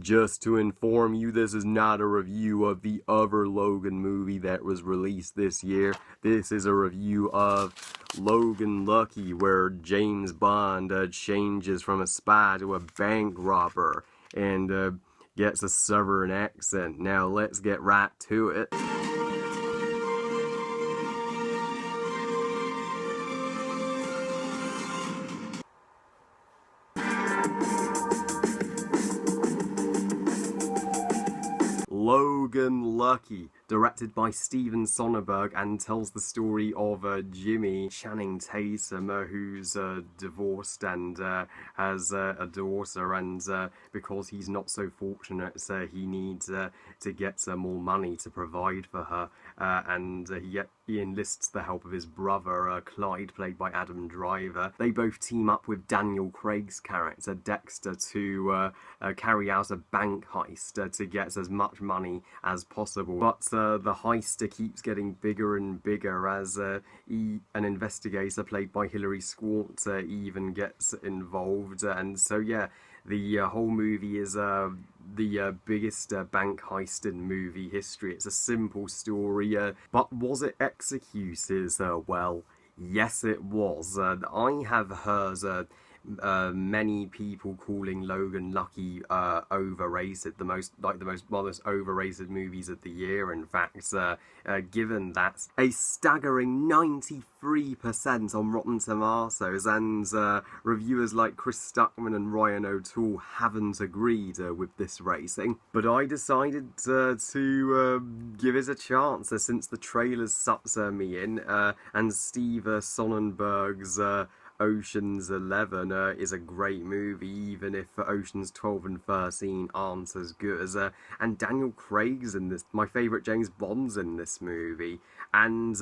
Just to inform you, this is not a review of the other Logan movie that was released this year. This is a review of Logan Lucky, where James Bond changes from a spy to a bank robber and gets a southern accent. Now let's get right to it. Logan Lucky, directed by Steven Soderbergh, and tells the story of Jimmy Channing Tatum, who's divorced and has a daughter, and because he's not so fortunate, he needs to get more money to provide for her, and he enlists the help of his brother, Clyde, played by Adam Driver. They both team up with Daniel Craig's character, Dexter, to carry out a bank heist to get as much money as possible. But the heist keeps getting bigger and bigger as an investigator played by Hilary Swank even gets involved. And so yeah, the whole movie is the biggest bank heist in movie history. It's a simple story, but was it executed well? Yes, it was. I have heard many people calling Logan Lucky overrated, one of the most overrated movies of the year. In fact, given that a staggering 93% on Rotten Tomatoes, and reviewers like Chris Stuckman and Ryan O'Toole haven't agreed with this rating. But I decided to give it a chance since the trailers sucked me in, and Steve Sonnenberg's Ocean's 11 is a great movie, even if Ocean's 12 and 13 aren't as good. And Daniel Craig's in this, my favourite James Bond's in this movie. And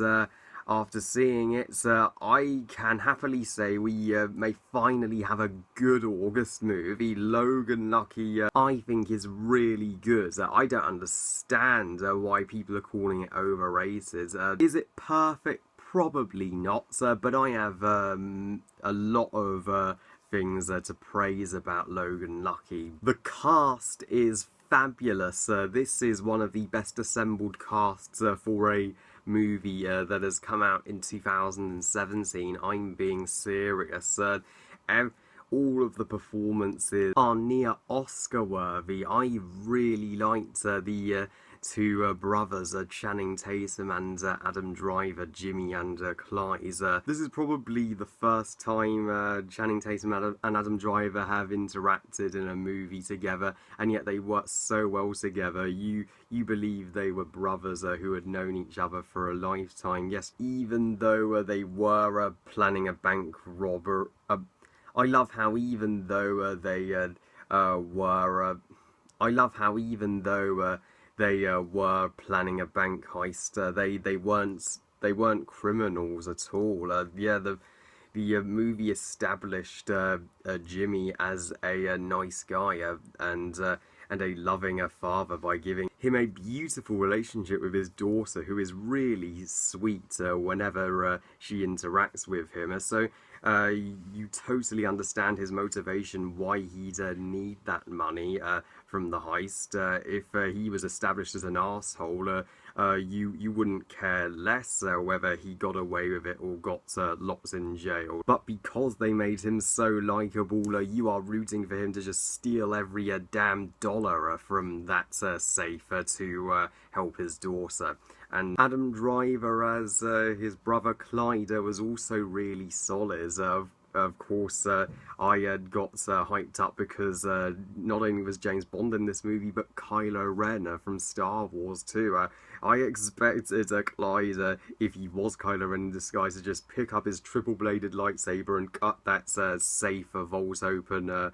after seeing it, I can happily say we may finally have a good August movie. Logan Lucky, I think, is really good. I don't understand why people are calling it overrated. Is it perfect? Probably not, but I have a lot of things to praise about Logan Lucky. The cast is fabulous. This is one of the best assembled casts for a movie that has come out in 2017. I'm being serious. All of the performances are near Oscar worthy. I really liked the two brothers, Channing Tatum and Adam Driver, Jimmy and Clyde. This is probably the first time Channing Tatum and Adam Driver have interacted in a movie together, and yet they work so well together. You believe they were brothers who had known each other for a lifetime. Yes, even though they were planning a bank robber. I love how even though they were planning a bank heist, they weren't criminals at all. Yeah, the movie established Jimmy as a nice guy and a loving father by giving him a beautiful relationship with his daughter, who is really sweet whenever she interacts with him. So you totally understand his motivation, why he'd need that money from the heist. If he was established as an arsehole, you wouldn't care less whether he got away with it or got locked in jail. But because they made him so likeable, you are rooting for him to just steal every damn dollar from that safe to help his daughter. And Adam Driver as his brother Clyde was also really solid. Of course, I got hyped up because not only was James Bond in this movie, but Kylo Ren from Star Wars too. I expected Clyde, if he was Kylo Ren in disguise, to just pick up his triple-bladed lightsaber and cut that safe vault open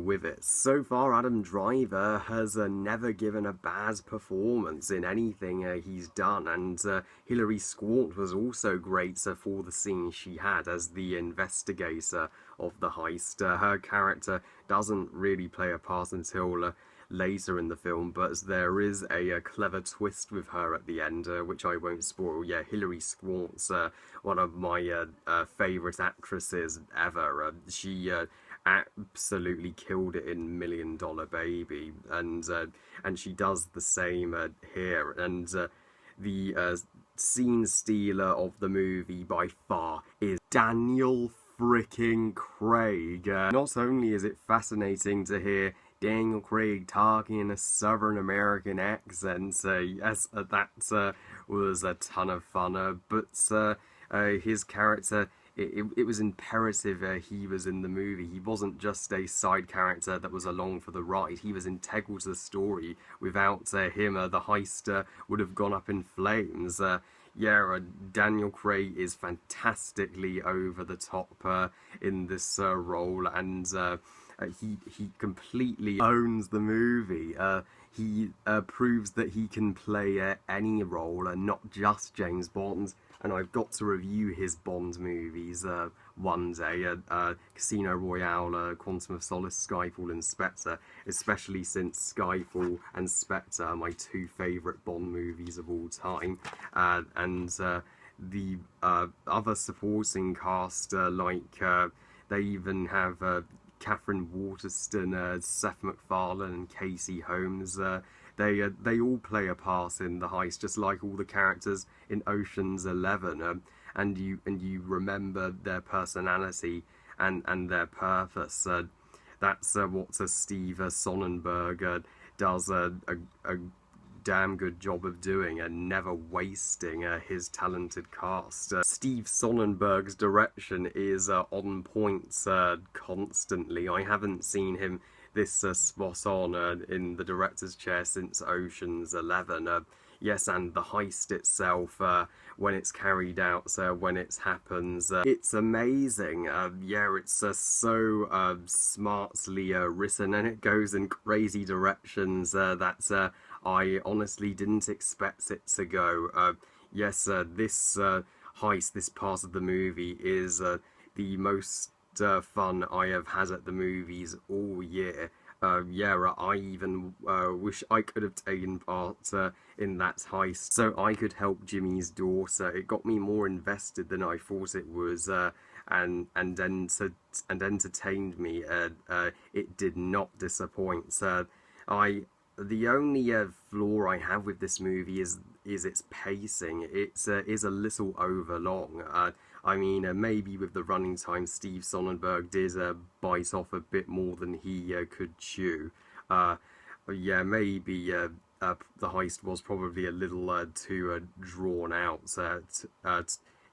with it. So far, Adam Driver has never given a bad performance in anything he's done, and Hilary Swank was also great for the scene she had as the investigator of the heist. Her character doesn't really play a part until later in the film, but there is a clever twist with her at the end, which I won't spoil. Yeah, Hilary Swank's one of my favourite actresses ever. She absolutely killed it in Million Dollar Baby, and she does the same here. And the scene stealer of the movie by far is Daniel freaking Craig. Not only is it fascinating to hear Daniel Craig talking in a Southern American accent, yes, that was a ton of fun, but his character, it was imperative he was in the movie. He wasn't just a side character that was along for the ride. He was integral to the story. Without him, the heist would have gone up in flames. Daniel Craig is fantastically over the top in this role, and he completely owns the movie. He proves that he can play any role, and not just James Bond. And I've got to review his Bond movies one day, Casino Royale, Quantum of Solace, Skyfall and Spectre, especially since Skyfall and Spectre are my two favourite Bond movies of all time. And the other supporting cast, they even have Catherine Waterston, Seth MacFarlane and Casey Holmes. They all play a part in the heist, just like all the characters in Ocean's 11, and you remember their personality and their purpose. That's what Steve Sonnenberg does a damn good job of doing, and never wasting his talented cast. Steve Sonnenberg's direction is on point constantly. I haven't seen him this spot on in the director's chair since Ocean's 11. Yes, and the heist itself, when it's carried out, when it happens, it's amazing. It's so smartly written, and it goes in crazy directions that I honestly didn't expect it to go. This heist, this part of the movie, is the most fun I have had at the movies all year. I even wish I could have taken part in that heist so I could help Jimmy's daughter. It got me more invested than I thought it was, and entertained me. It did not disappoint. The only flaw I have with this movie is its pacing. It is a little overlong. I mean, maybe with the running time, Steve Sonnenberg did bite off a bit more than he could chew. Maybe the heist was probably a little too drawn out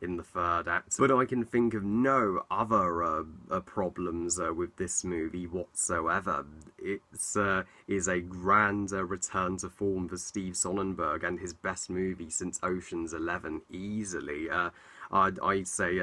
in the third act. But I can think of no other problems with this movie whatsoever. It is a grand return to form for Steve Sonnenberg, and his best movie since Ocean's 11, easily. I'd say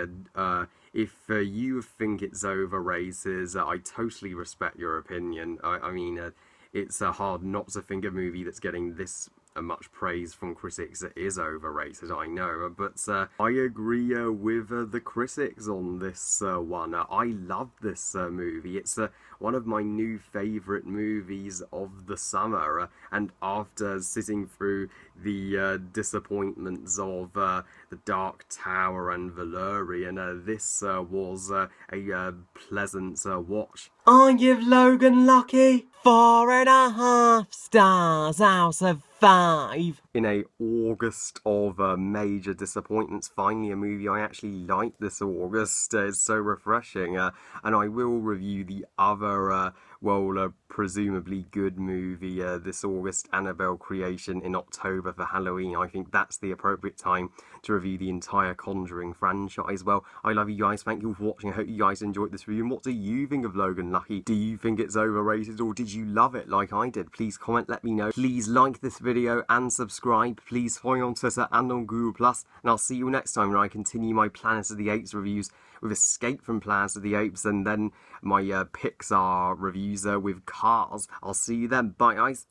if you think it's overrated, I totally respect your opinion. I mean, it's hard not to think a movie that's getting this much praise from critics is overrated, I know, but I agree with the critics on this one. I love this movie. It's one of my new favourite movies of the summer, and after sitting through the disappointments of The Dark Tower and Valerian, this was a pleasant watch. I give Logan Lucky 4.5 stars out of 5. In a August of major disappointments, finally a movie I actually like this August. It's so refreshing, and I will review the other presumably good movie this August, Annabelle Creation, in October for Halloween. I think that's the appropriate time to review the entire Conjuring franchise. Well, I love you guys. Thank you for watching. I hope you guys enjoyed this review. And what do you think of Logan Lucky? Do you think it's overrated, or did you love it like I did? Please comment, let me know. Please like this video and subscribe. Please follow me on Twitter and on Google+. And I'll see you next time when I continue my Planet of the Apes reviews with Escape from Planet of the Apes, and then my Pixar reviews with Cars. I'll see you then. Bye, guys.